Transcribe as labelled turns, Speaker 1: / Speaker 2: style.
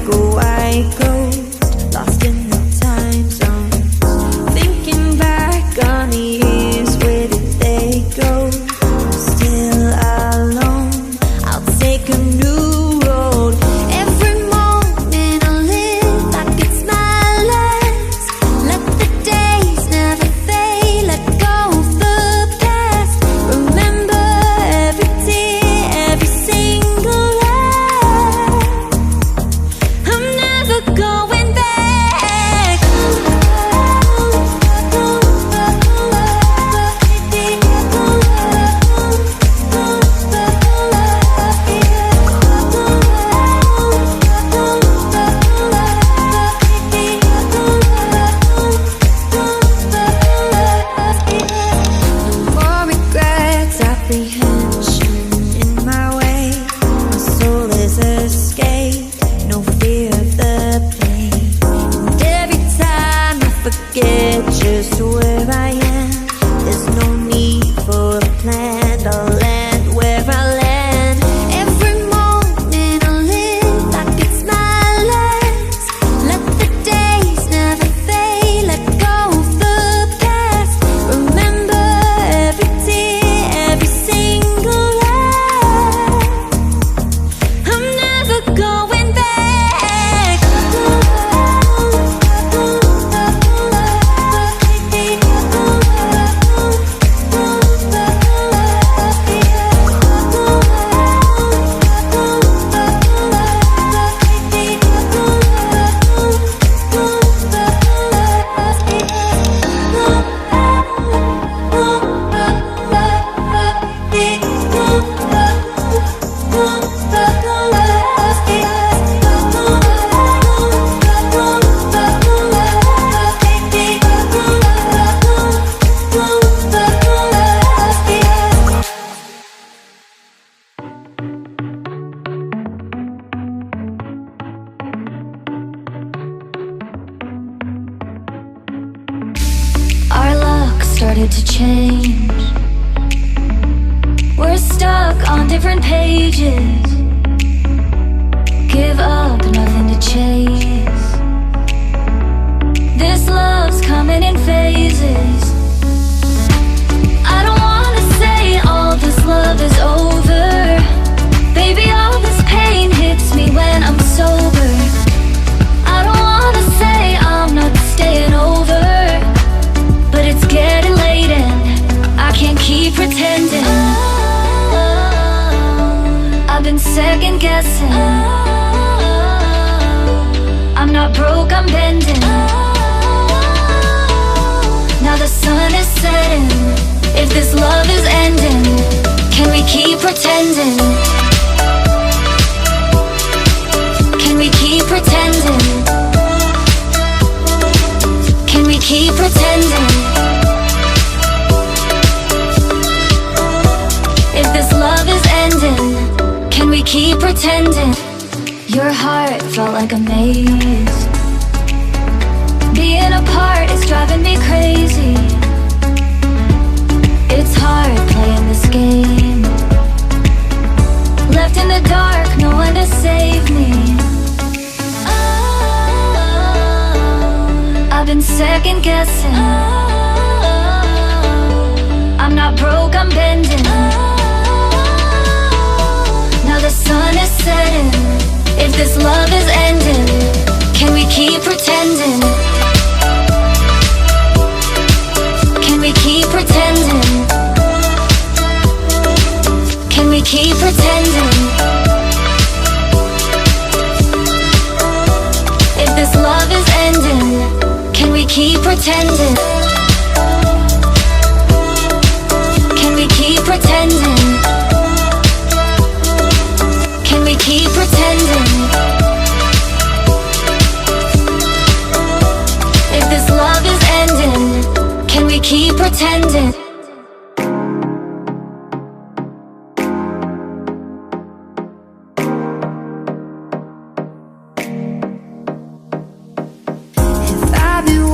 Speaker 1: like a white ghost, lost in the time zones. Thinking back on the years, where did they go? I'm still alone, I'll take a new road. Every moment I live like it's my last. Let the days never fade, let go of the past. Remember every tear, every single laugh. I'm never going back. No more regrets, apprehension in my way. My soul is escaped, no fear of the pain. And every time I forget just where I am, there's no need for a plan. I'll land where I land. Every moment I live like it's my last. Let the days never fade, let go of the past. Remember every tear, every single laugh. I'm never going back. Our luck started to change. We're stuck on different pages. Give up, nothing to chase. This love's coming in phases. I don't wanna say all this love is over. Baby, all this pain hits me when I'm sober. I don't wanna say I'm not staying over, but it's getting late and I can't keep pretending. I've been second guessing. I'm not broke, I'm bending. Now the sun is setting. If this love is ending, can we keep pretending? Can we keep pretending? Can we keep pretending? If this love is ending, can we keep pretending? Your heart felt like a maze. Being apart is driving me crazy. It's hard playing this game. Left in the dark, no one to save me. I've been second guessing. I'm not broke, I'm bending. Now the sun is setting. If this love is ending, can we keep pretending? Can we keep pretending? Can we keep pretending? If this love is ending, can we keep pretending? Can we keep pretending? Can we keep pretending? If this love is ending, can we keep pretending? If I've been